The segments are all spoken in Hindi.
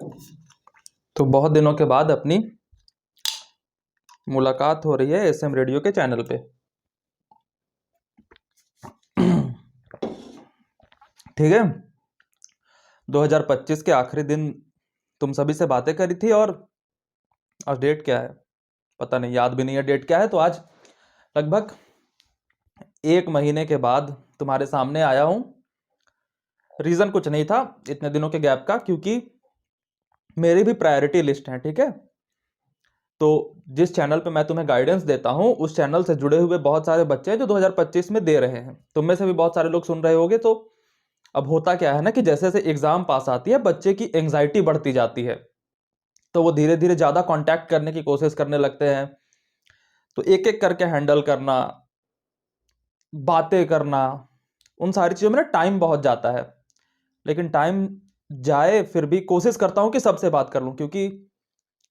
तो बहुत दिनों के बाद अपनी मुलाकात हो रही है एसएम रेडियो के चैनल पे। ठीक है। 2025 के आखिरी दिन तुम सभी से बातें करी थी, और आज डेट क्या है पता नहीं, याद भी नहीं है डेट क्या है। तो आज लगभग 1 महीने के बाद तुम्हारे सामने आया हूं। रीजन कुछ नहीं था इतने दिनों के गैप का, क्योंकि मेरी भी प्रायोरिटी लिस्ट है। ठीक है। तो जिस चैनल पे मैं तुम्हें गाइडेंस देता हूं, उस चैनल से जुड़े हुए बहुत सारे बच्चे हैं जो 2025 में दे रहे हैं। तुम में से भी बहुत सारे लोग सुन रहे होगे। तो अब होता क्या है ना कि जैसे जैसे एग्जाम पास आती है, बच्चे की एंजाइटी बढ़ती जाती है। तो वो धीरे धीरे ज्यादा कांटेक्ट करने की कोशिश करने लगते हैं। तो एक एक करके हैंडल करना, बातें करना, उन सारी चीजों में ना टाइम बहुत जाता है। लेकिन टाइम जाए फिर भी कोशिश करता हूं कि सबसे बात कर लूं, क्योंकि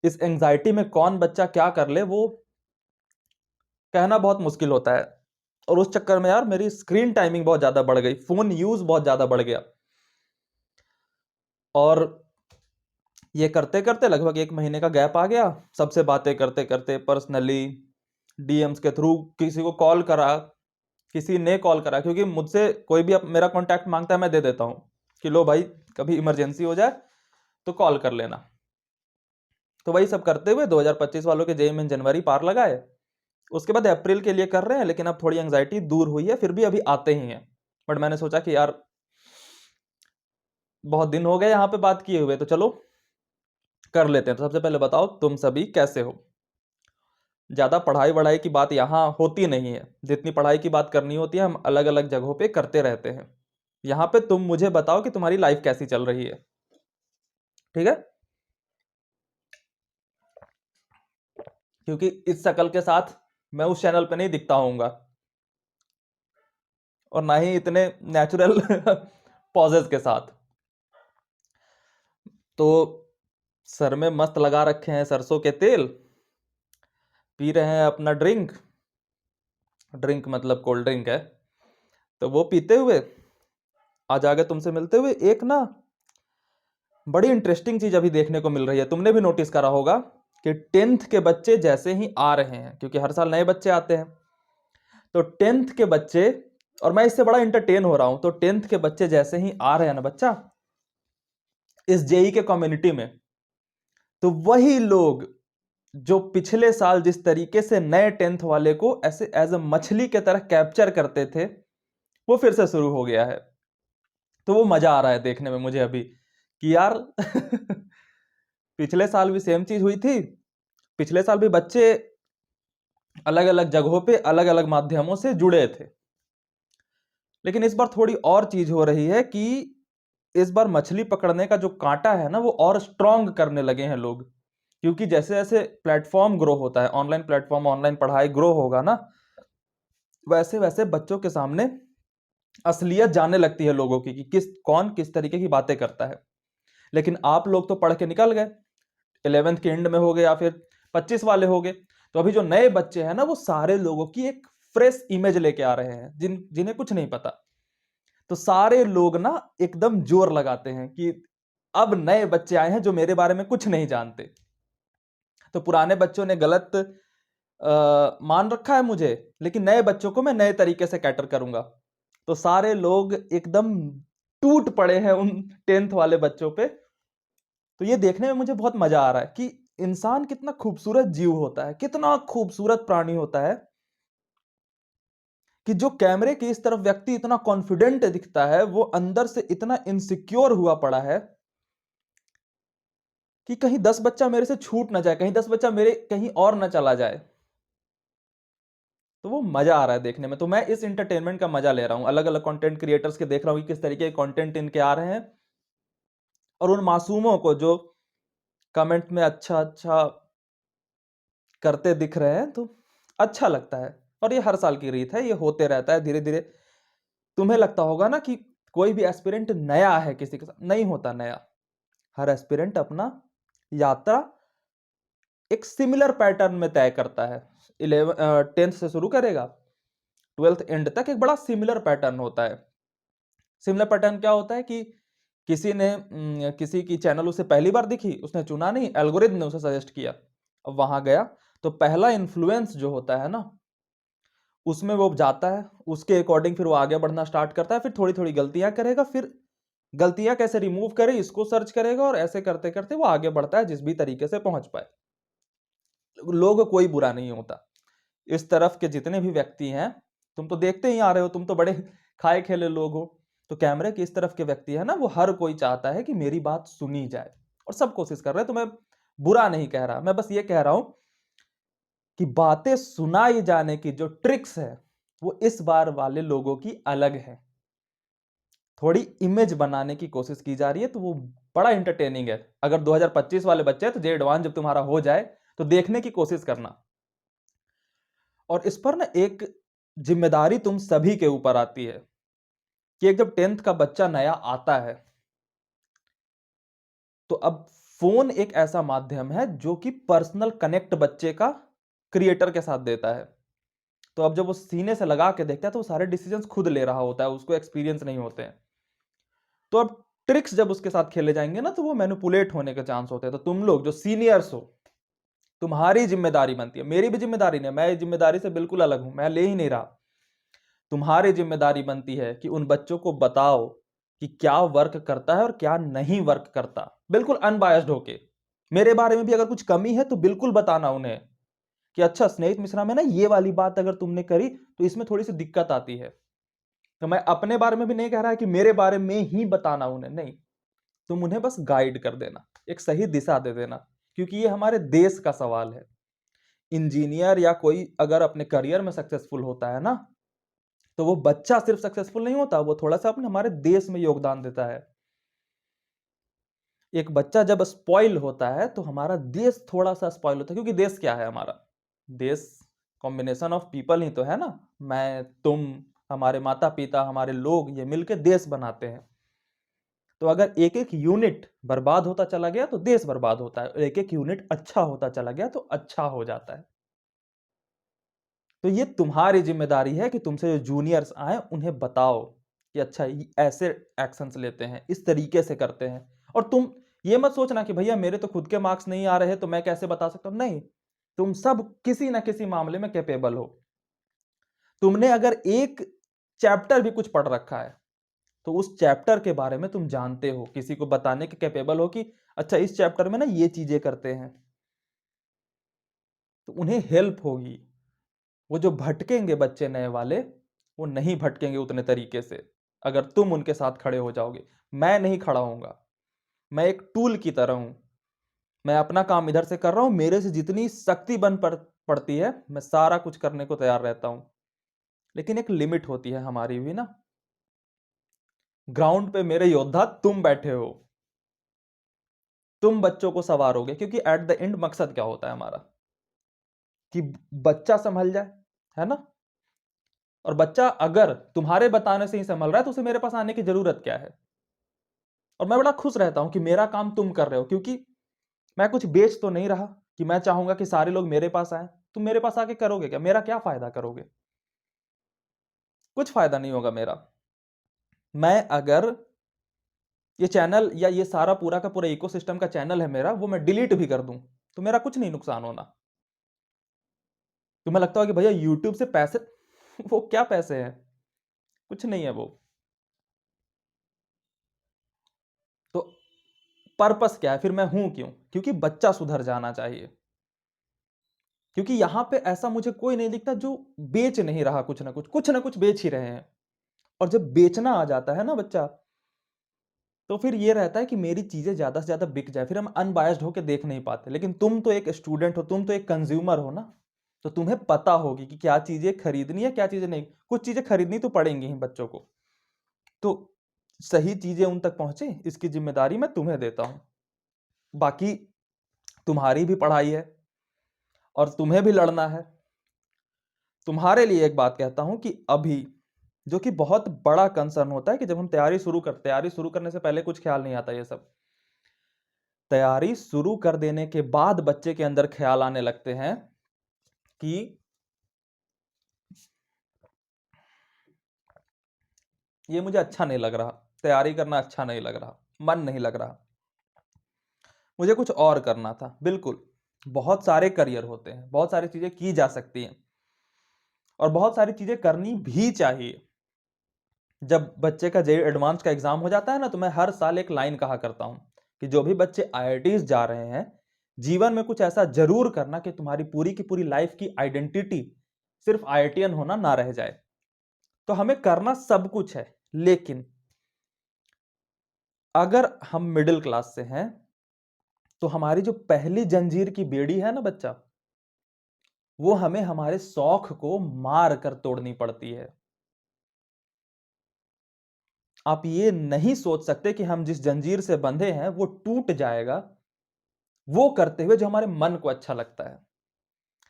इस एंजाइटी में कौन बच्चा क्या कर ले वो कहना बहुत मुश्किल होता है। और उस चक्कर में यार मेरी स्क्रीन टाइमिंग बहुत ज्यादा बढ़ गई, फोन यूज बहुत ज्यादा बढ़ गया। और ये करते करते लगभग 1 महीने का गैप आ गया। सबसे बातें करते करते पर्सनली डीएम्स के थ्रू किसी को कॉल करा, किसी ने कॉल करा, क्योंकि मुझसे कोई भी मेरा कांटेक्ट मांगता है, मैं दे देता हूं कि लो भाई कभी इमरजेंसी हो जाए तो कॉल कर लेना। तो वही सब करते हुए 2025 वालों के जेई में जनवरी पार लगाए। उसके बाद अप्रैल के लिए कर रहे हैं, लेकिन अब थोड़ी एंजाइटी दूर हुई है, फिर भी अभी आते ही हैं। बट मैंने सोचा कि यार बहुत दिन हो गए यहाँ पे बात किए हुए, तो चलो कर लेते हैं। तो सबसे पहले बताओ तुम सभी कैसे हो। ज्यादा पढ़ाई वढ़ाई की बात यहाँ होती नहीं है। जितनी पढ़ाई की बात करनी होती है हम अलग अलग जगहों पे करते रहते हैं। यहाँ पे तुम मुझे बताओ कि तुम्हारी लाइफ कैसी चल रही है। ठीक है। क्योंकि इस शक्ल के साथ मैं उस चैनल पे नहीं दिखता होऊंगा, और ना ही इतने नेचुरल पॉजेस के साथ। तो सर में मस्त लगा रखे हैं सरसों के तेल, पी रहे हैं अपना ड्रिंक। ड्रिंक मतलब कोल्ड ड्रिंक है। तो वो पीते हुए आज आगे तुमसे मिलते हुए एक ना बड़ी इंटरेस्टिंग चीज अभी देखने को मिल रही है। तुमने भी नोटिस करा होगा कि 10th के बच्चे जैसे ही आ रहे हैं, क्योंकि हर साल नए बच्चे आते हैं, तो 10th के बच्चे, और मैं इससे बड़ा इंटरटेन हो रहा हूं, तो 10th के बच्चे जैसे ही आ रहे हैं ना बच्चा इस जेई के कम्युनिटी में, तो वही लोग जो पिछले साल जिस तरीके से नए 10th वाले को ऐसे एज अ मछली के तरह कैप्चर करते थे, वो फिर से शुरू हो गया है। तो वो मजा आ रहा है देखने में मुझे अभी कि यार पिछले साल भी सेम चीज हुई थी। पिछले साल भी बच्चे अलग अलग जगहों पे अलग अलग माध्यमों से जुड़े थे। लेकिन इस बार थोड़ी और चीज हो रही है कि इस बार मछली पकड़ने का जो कांटा है ना वो और स्ट्रांग करने लगे हैं लोग। क्योंकि जैसे जैसे प्लेटफॉर्म ग्रो होता है, ऑनलाइन प्लेटफॉर्म, ऑनलाइन पढ़ाई ग्रो होगा ना, वैसे वैसे बच्चों के सामने असलियत जानने लगती है लोगों की कि किस कौन किस तरीके की बातें करता है। लेकिन आप लोग तो पढ़ के निकल गए, 11th के एंड में हो गए या फिर 25 वाले हो गए। तो अभी जो नए बच्चे हैं ना वो सारे लोगों की एक फ्रेश इमेज लेके आ रहे हैं जिन्हें कुछ नहीं पता। तो सारे लोग ना एकदम जोर लगाते हैं कि अब नए बच्चे आए हैं जो मेरे बारे में कुछ नहीं जानते। तो पुराने बच्चों ने गलत मान रखा है मुझे, लेकिन नए बच्चों को मैं नए तरीके से कैटर करूंगा। तो सारे लोग एकदम टूट पड़े हैं उन 10th वाले बच्चों पे। तो ये देखने में मुझे बहुत मजा आ रहा है कि इंसान कितना खूबसूरत जीव होता है, कितना खूबसूरत प्राणी होता है, कि जो कैमरे की इस तरफ व्यक्ति इतना कॉन्फिडेंट दिखता है वो अंदर से इतना इनसिक्योर हुआ पड़ा है कि कहीं 10 बच्चा मेरे से छूट ना जाए, कहीं 10 बच्चा मेरे कहीं और ना चला जाए। तो वो मजा आ रहा है देखने में। तो मैं इस इंटरटेनमेंट का मजा ले रहा हूं, अलग अलग कंटेंट क्रिएटर्स के देख रहा हूं कि किस तरीके के कंटेंट इनके आ रहे हैं, और उन मासूमों को जो कमेंट में अच्छा अच्छा करते दिख रहे हैं, तो अच्छा लगता है। और ये हर साल की रीत है, ये होते रहता है धीरे धीरे। तुम्हें लगता होगा ना कि कोई भी एस्पिरेंट नया है किसी के साथ, नहीं होता नया। हर एस्पिरेंट अपना यात्रा एक सिमिलर पैटर्न में तय करता है। 10th से शुरू करेगा, 12th एंड तक एक बड़ा सिमिलर पैटर्न होता है। सिमिलर पैटर्न क्या होता है कि किसी ने किसी की चैनल उसे पहली बार दिखी, उसने चुना नहीं, एल्गोरिथम ने उसे सजेस्ट किया, अब वहां गया तो पहला इन्फ्लुएंस जो होता है ना, उसमें वो जाता है, उसके अकॉर्डिंग फिर वो आगे बढ़ना स्टार्ट करता है, फिर थोड़ी थोड़ी गलतियां करेगा, फिर गलतियां कैसे रिमूव करे इसको सर्च करेगा, और ऐसे करते करते वो आगे बढ़ता है जिस भी तरीके से पहुंच पाए। लोग कोई बुरा नहीं होता। इस तरफ के जितने भी व्यक्ति हैं, तुम तो देखते ही आ रहे हो, तुम तो बड़े खाए खेले लोग हो, तो कैमरे के इस तरफ के व्यक्ति है ना, वो हर कोई चाहता है कि मेरी बात सुनी जाए, और सब कोशिश कर रहे हैं। तो मैं बुरा नहीं कह रहा, मैं बस ये कह रहा हूं कि बातें सुनाई जाने की जो ट्रिक्स है वो इस बार वाले लोगों की अलग है। थोड़ी इमेज बनाने की कोशिश की जा रही है, तो वो बड़ा इंटरटेनिंग है। अगर 2025 वाले बच्चे तो जे एडवांस जब तुम्हारा हो जाए तो देखने की कोशिश करना। और इस पर ना एक जिम्मेदारी तुम सभी के ऊपर आती है कि एक जब 10th का बच्चा नया आता है, तो अब फोन एक ऐसा माध्यम है जो कि पर्सनल कनेक्ट बच्चे का क्रिएटर के साथ देता है। तो अब जब वो सीने से लगा के देखता है तो वो सारे डिसीजंस खुद ले रहा होता है, उसको एक्सपीरियंस नहीं होते हैं। तो अब ट्रिक्स जब उसके साथ खेले जाएंगे ना, तो वो मैनिपुलेट होने के चांस होते हैं। तो तुम लोग जो सीनियर्स हो, तुम्हारी जिम्मेदारी बनती है, मेरी भी जिम्मेदारी नहीं, मैं जिम्मेदारी से बिल्कुल अलग हूं, मैं ले ही नहीं रहा। तुम्हारी जिम्मेदारी बनती है कि उन बच्चों को बताओ कि क्या वर्क करता है और क्या नहीं वर्क करता, बिल्कुल अनबायस्ड होके। मेरे बारे में भी अगर कुछ कमी है तो बिल्कुल बताना उन्हें कि अच्छा स्नेहित मिश्रा में ना ये वाली बात अगर तुमने करी तो इसमें थोड़ी सी दिक्कत आती है। तो मैं अपने बारे में भी नहीं कह रहा कि मेरे बारे में ही बताना उन्हें, नहीं, तुम उन्हें बस गाइड कर देना, एक सही दिशा दे देना, क्योंकि ये हमारे देश का सवाल है। इंजीनियर या कोई अगर अपने करियर में सक्सेसफुल होता है ना, तो वो बच्चा सिर्फ सक्सेसफुल नहीं होता, वो थोड़ा सा अपने हमारे देश में योगदान देता है। एक बच्चा जब स्पॉइल होता है तो हमारा देश थोड़ा सा स्पॉइल होता है, क्योंकि देश क्या है हमारा? देश कॉम्बिनेशन ऑफ पीपल ही तो है ना, मैं तुम, हमारे माता पिता, हमारे लोग, ये मिलके देश बनाते हैं। तो अगर एक एक यूनिट बर्बाद होता चला गया तो देश बर्बाद होता है, एक एक यूनिट अच्छा होता चला गया तो अच्छा हो जाता है। तो ये तुम्हारी जिम्मेदारी है कि तुमसे जो जूनियर्स आए उन्हें बताओ कि अच्छा ऐसे एक्शंस लेते हैं, इस तरीके से करते हैं। और तुम ये मत सोचना कि भैया मेरे तो खुद के मार्क्स नहीं आ रहे तो मैं कैसे बता सकता हूं, नहीं, तुम सब किसी ना किसी मामले में कैपेबल हो। तुमने अगर एक चैप्टर भी कुछ पढ़ रखा है तो उस चैप्टर के बारे में तुम जानते हो, किसी को बताने के कैपेबल हो कि अच्छा इस चैप्टर में ना ये चीजें करते हैं, तो उन्हें हेल्प होगी। वो जो भटकेंगे बच्चे नए वाले, वो नहीं भटकेंगे उतने तरीके से अगर तुम उनके साथ खड़े हो जाओगे। मैं नहीं खड़ा होऊंगा, मैं एक टूल की तरह हूं, मैं अपना काम इधर से कर रहा हूं, मेरे से जितनी शक्ति पड़ती है मैं सारा कुछ करने को तैयार रहता हूं। लेकिन एक लिमिट होती है हमारी भी ना। ग्राउंड पे मेरे योद्धा तुम बैठे हो, तुम बच्चों को संवारोगे, क्योंकि एट द एंड मकसद क्या होता है हमारा? कि बच्चा संभल जाए, है ना? और बच्चा अगर तुम्हारे बताने से ही संभल रहा है तो उसे मेरे पास आने की जरूरत क्या है? और मैं बड़ा खुश रहता हूं कि मेरा काम तुम कर रहे हो, क्योंकि मैं कुछ बेच तो नहीं रहा कि मैं चाहूंगा कि सारे लोग मेरे पास आए। तुम मेरे पास आके करोगे क्या? मेरा क्या फायदा करोगे? कुछ फायदा नहीं होगा मेरा। मैं अगर ये चैनल या ये सारा पूरा का पूरा इकोसिस्टम का चैनल है मेरा, वो मैं डिलीट भी कर दूं तो मेरा कुछ नहीं नुकसान होना। तुम्हें लगता हो कि भैया यूट्यूब से पैसे वो क्या पैसे हैं? कुछ नहीं है वो। तो पर्पस क्या है फिर? मैं हूं क्यों? क्योंकि बच्चा सुधर जाना चाहिए। क्योंकि यहां पे ऐसा मुझे कोई नहीं दिखता जो बेच नहीं रहा, कुछ ना कुछ बेच ही रहे हैं। और जब बेचना आ जाता है ना बच्चा, तो फिर ये रहता है कि मेरी चीजें ज्यादा से ज्यादा बिक जाए, फिर हम अनबायस्ड होकर देख नहीं पाते। लेकिन तुम तो एक स्टूडेंट हो, तुम तो एक कंज्यूमर हो ना, तो तुम्हें पता होगी कि क्या चीजें खरीदनी है, क्या चीजें नहीं। कुछ चीजें खरीदनी तो पड़ेंगी ही बच्चों को, तो सही चीजें उन तक पहुंचे इसकी जिम्मेदारी मैं तुम्हें देता हूं। बाकी तुम्हारी भी पढ़ाई है और तुम्हें भी लड़ना है। तुम्हारे लिए एक बात कहता हूं कि अभी जो कि बहुत बड़ा कंसर्न होता है कि जब हम तैयारी शुरू करने से पहले कुछ ख्याल नहीं आता, ये सब तैयारी शुरू कर देने के बाद बच्चे के अंदर ख्याल आने लगते हैं कि ये मुझे अच्छा नहीं लग रहा, तैयारी करना अच्छा नहीं लग रहा। मन नहीं लग रहा, मुझे कुछ और करना था। बिल्कुल, बहुत सारे करियर होते हैं, बहुत सारी चीजें की जा सकती हैं और बहुत सारी चीजें करनी भी चाहिए। जब बच्चे का जेईई एडवांस का एग्जाम हो जाता है ना, तो मैं हर साल एक लाइन कहा करता हूं कि जो भी बच्चे आईआईटीज जा रहे हैं, जीवन में कुछ ऐसा जरूर करना कि तुम्हारी पूरी की पूरी लाइफ की आइडेंटिटी सिर्फ आईआईटीएन होना ना रह जाए। तो हमें करना सब कुछ है, लेकिन अगर हम मिडिल क्लास से हैं तो हमारी जो पहली जंजीर की बेड़ी है ना बच्चा, वो हमें हमारे शौक को मार कर तोड़नी पड़ती है। आप ये नहीं सोच सकते कि हम जिस जंजीर से बंधे हैं वो टूट जाएगा वो करते हुए जो हमारे मन को अच्छा लगता है।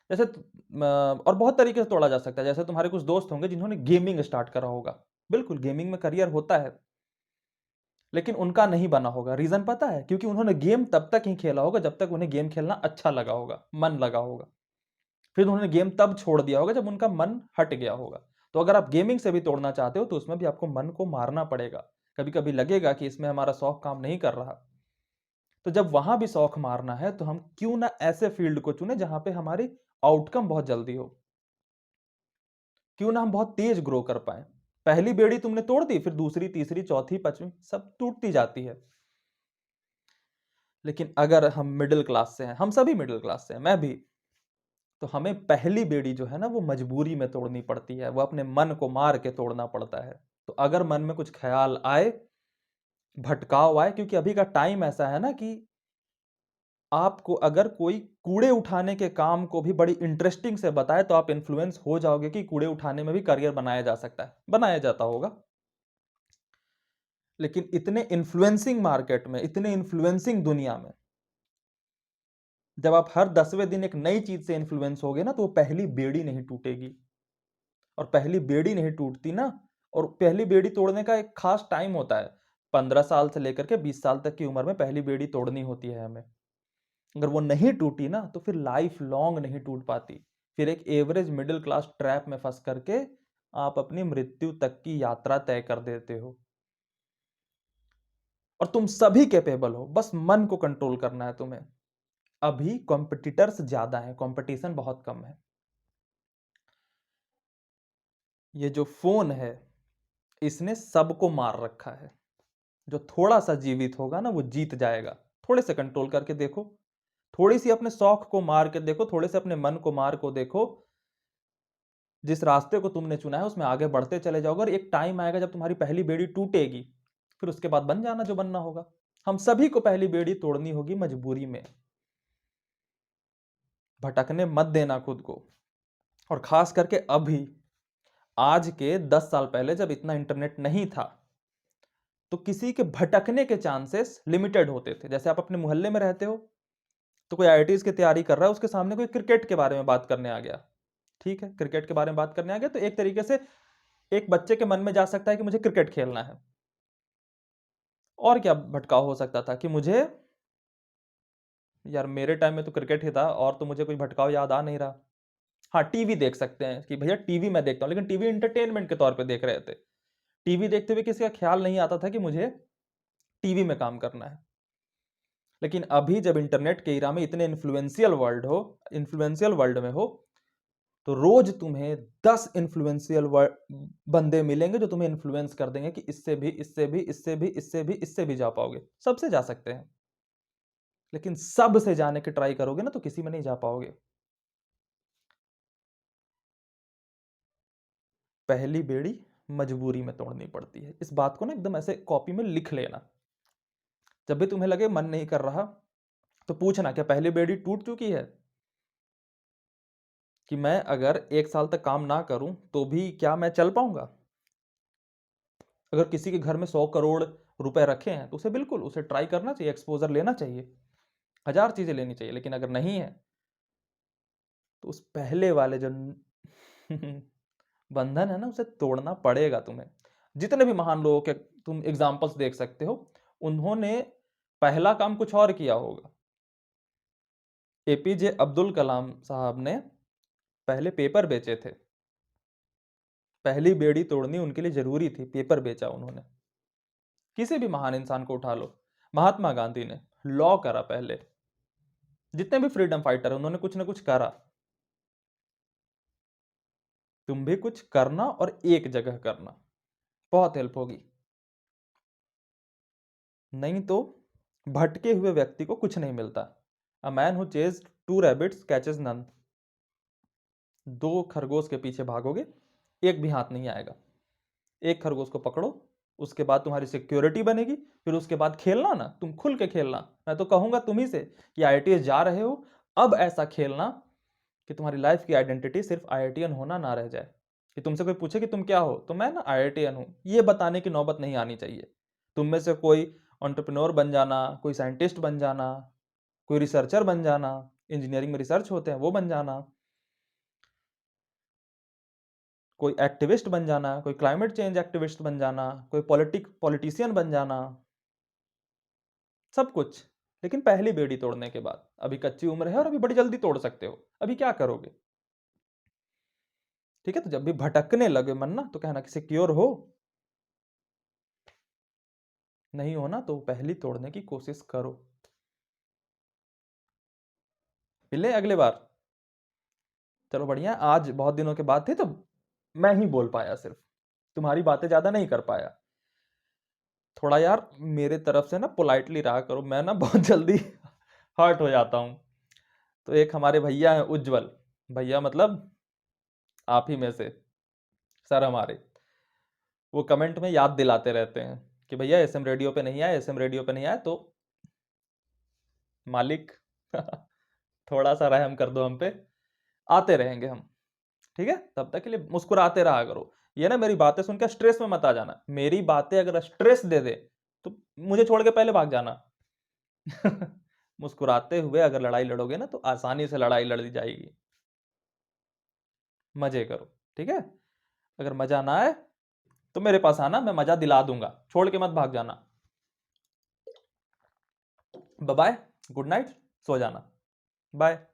जैसे और बहुत तरीके से तोड़ा जा सकता है। जैसे तुम्हारे कुछ दोस्त होंगे जिन्होंने गेमिंग स्टार्ट करा होगा, बिल्कुल गेमिंग में करियर होता है, लेकिन उनका नहीं बना होगा। रीजन पता है? क्योंकि उन्होंने गेम तब तक ही खेला होगा जब तक उन्हें गेम खेलना अच्छा लगा होगा, मन लगा होगा। फिर उन्होंने गेम तब छोड़ दिया होगा जब उनका मन हट गया होगा। तो अगर आप गेमिंग से भी तोड़ना चाहते हो तो उसमें भी आपको मन को मारना पड़ेगा। कभी कभी लगेगा कि इसमें हमारा शौक काम नहीं कर रहा, तो जब वहां भी शौक मारना है तो हम क्यों ना ऐसे फील्ड को चुने जहां पे हमारी आउटकम बहुत जल्दी हो, क्यों ना हम बहुत तेज ग्रो कर पाए। पहली बेड़ी तुमने तोड़ दी, फिर दूसरी, तीसरी, चौथी, पांचवी सब टूटती जाती है। लेकिन अगर हम मिडिल क्लास से हैं, हम सभी मिडिल क्लास से हैं, मैं भी, तो हमें पहली बेड़ी जो है ना वो मजबूरी में तोड़नी पड़ती है, वो अपने मन को मार के तोड़ना पड़ता है। तो अगर मन में कुछ ख्याल आए, भटकाव आए, क्योंकि अभी का टाइम ऐसा है ना कि आपको अगर कोई कूड़े उठाने के काम को भी बड़ी इंटरेस्टिंग से बताए तो आप इन्फ्लुएंस हो जाओगे कि कूड़े उठाने में भी करियर बनाया जा सकता है, बनाया जाता होगा। लेकिन इतने इन्फ्लुएंसिंग मार्केट में, इतने इन्फ्लुएंसिंग दुनिया में, जब आप हर 10वें दिन एक नई चीज से इन्फ्लुएंस होगे ना, तो वो पहली बेड़ी नहीं टूटेगी। और पहली बेड़ी नहीं टूटती ना, और पहली बेड़ी तोड़ने का एक खास टाइम होता है। 15 साल से लेकर के 20 साल तक की उम्र में पहली बेड़ी तोड़नी होती है हमें। अगर वो नहीं टूटी ना तो फिर लाइफ लॉन्ग नहीं टूट पाती। फिर एक एवरेज मिडिल क्लास ट्रैप में फंस करके आप अपनी मृत्यु तक की यात्रा तय कर देते हो। और तुम सभी कैपेबल हो, बस मन को कंट्रोल करना है तुम्हें। अभी कॉम्पिटिटर्स ज्यादा हैं, कंपटीशन बहुत कम है। ये जो फोन है इसने सबको मार रखा है। जो थोड़ा सा जीवित होगा ना वो जीत जाएगा। थोड़े से कंट्रोल करके देखो, थोड़ी सी अपने शौक को मार के देखो, थोड़े से अपने मन को मार को देखो। जिस रास्ते को तुमने चुना है उसमें आगे बढ़ते चले जाओगे और एक टाइम आएगा जब तुम्हारी पहली बेड़ी टूटेगी, फिर उसके बाद बन जाना जो बनना होगा। हम सभी को पहली बेड़ी तोड़नी होगी मजबूरी में। भटकने मत देना खुद को। और खास करके अभी, आज के 10 साल पहले जब इतना इंटरनेट नहीं था तो किसी के भटकने के चांसेस लिमिटेड होते थे। जैसे आप अपने मोहल्ले में रहते हो, तो कोई आईआईटीज की तैयारी कर रहा है, उसके सामने कोई क्रिकेट के बारे में बात करने आ गया, ठीक है, क्रिकेट के बारे में बात करने आ गया, तो एक तरीके से एक बच्चे के मन में जा सकता है कि मुझे क्रिकेट खेलना है। और क्या भटकाव हो सकता था कि मुझे, यार मेरे टाइम में तो क्रिकेट ही था और तो मुझे कोई भटकाव याद आ नहीं रहा। हाँ, टीवी देख सकते हैं कि भैया टीवी मैं देखता हूं, लेकिन टीवी इंटरटेनमेंट के तौर पे देख रहे थे। टीवी देखते हुए किसी का ख्याल नहीं आता था कि मुझे टीवी में काम करना है। लेकिन अभी जब इंटरनेट के इरा में इतने इन्फ्लुएंशियल वर्ल्ड में हो, तो रोज तुम्हें 10 इन्फ्लुएंशियल बंदे मिलेंगे जो तुम्हें इन्फ्लुएंस कर देंगे कि इससे भी, इससे भी, इससे भी, इससे भी, इससे भी जा पाओगे। सबसे जा सकते हैं, लेकिन सब से जाने की ट्राई करोगे ना तो किसी में नहीं जा पाओगे। पहली बेड़ी मजबूरी में तोड़नी पड़ती है। इस बात को ना एकदम ऐसे कॉपी में लिख लेना। जब भी तुम्हें लगे मन नहीं कर रहा तो पूछना, क्या पहली बेड़ी टूट चुकी है? कि मैं अगर 1 साल तक काम ना करूं तो भी क्या मैं चल पाऊंगा? अगर किसी के घर में 100 करोड़ रुपए रखे हैं तो उसे बिल्कुल उसे ट्राई करना चाहिए, एक्सपोजर लेना चाहिए, हजार चीजें लेनी चाहिए। लेकिन अगर नहीं है तो उस पहले वाले जो बंधन है ना उसे तोड़ना पड़ेगा तुम्हें। जितने भी महान लोगों के तुम एग्जाम्पल्स देख सकते हो, उन्होंने पहला काम कुछ और किया होगा। एपीजे अब्दुल कलाम साहब ने पहले पेपर बेचे थे। पहली बेड़ी तोड़नी उनके लिए जरूरी थी, पेपर बेचा उन्होंने। किसी भी महान इंसान को उठा लो, महात्मा गांधी ने लॉ करा पहले, जितने भी फ्रीडम फाइटर है उन्होंने कुछ ना कुछ करा। तुम भी कुछ करना और एक जगह करना, बहुत हेल्प होगी। नहीं तो भटके हुए व्यक्ति को कुछ नहीं मिलता। A man who chased two rabbits catches none. दो खरगोश के पीछे भागोगे, एक भी हाथ नहीं आएगा। एक खरगोश को पकड़ो, उसके बाद तुम्हारी सिक्योरिटी बनेगी, फिर उसके बाद खेलना ना, तुम खुल के खेलना। मैं तो कहूंगा तुम्ही से कि आईआईटीएस जा रहे हो, अब ऐसा खेलना कि तुम्हारी लाइफ की आइडेंटिटी सिर्फ आईआईटीएन होना ना रह जाए। कि तुमसे कोई पूछे कि तुम क्या हो, तो मैं ना आईआईटीएन हूं, ये बताने की नौबत नहीं आनी चाहिए। तुम में से कोई एंटरप्रेन्योर बन जाना, कोई साइंटिस्ट बन जाना, कोई रिसर्चर बन जाना, इंजीनियरिंग में रिसर्च होते हैं वो बन जाना, कोई एक्टिविस्ट बन जाना, कोई क्लाइमेट चेंज एक्टिविस्ट बन जाना, कोई पॉलिटिशियन बन जाना, सब कुछ। लेकिन पहली बेड़ी तोड़ने के बाद, अभी कच्ची उम्र है और अभी बड़ी जल्दी तोड़ सकते हो, अभी क्या करोगे? ठीक है, तो जब भी भटकने लगे मन ना, तो कहना कि सिक्योर हो, नहीं हो ना तो पहली तोड़ने की कोशिश करो। मिले अगले बार। चलो बढ़िया, आज बहुत दिनों के बाद थे तो मैं ही बोल पाया, सिर्फ तुम्हारी बातें ज्यादा नहीं कर पाया। थोड़ा यार मेरे तरफ से ना पोलाइटली रहा करो, मैं ना बहुत जल्दी हर्ट हो जाता हूँ। तो एक हमारे भैया हैं उज्जवल, भैया मतलब आप ही में से, सर हमारे, वो कमेंट में याद दिलाते रहते हैं कि भैया एसएम रेडियो पे नहीं आए, एसएम रेडियो पे नहीं आए, तो मालिक थोड़ा सा रहम कर दो हम पे, आते रहेंगे हम। ठीक है, तब तक के लिए मुस्कुराते रहा करो। ये ना मेरी बातें सुनकर स्ट्रेस में मत आ जाना, मेरी बातें अगर स्ट्रेस दे दे तो मुझे छोड़ के पहले भाग जाना। मुस्कुराते हुए अगर लड़ाई लड़ोगे ना तो आसानी से लड़ाई लड़ ली जाएगी। मजे करो, ठीक है। अगर मजा ना आए तो मेरे पास आना, मैं मजा दिला दूंगा, छोड़ के मत भाग जाना। बाय बाय, गुड नाइट, सो जाना, बाय।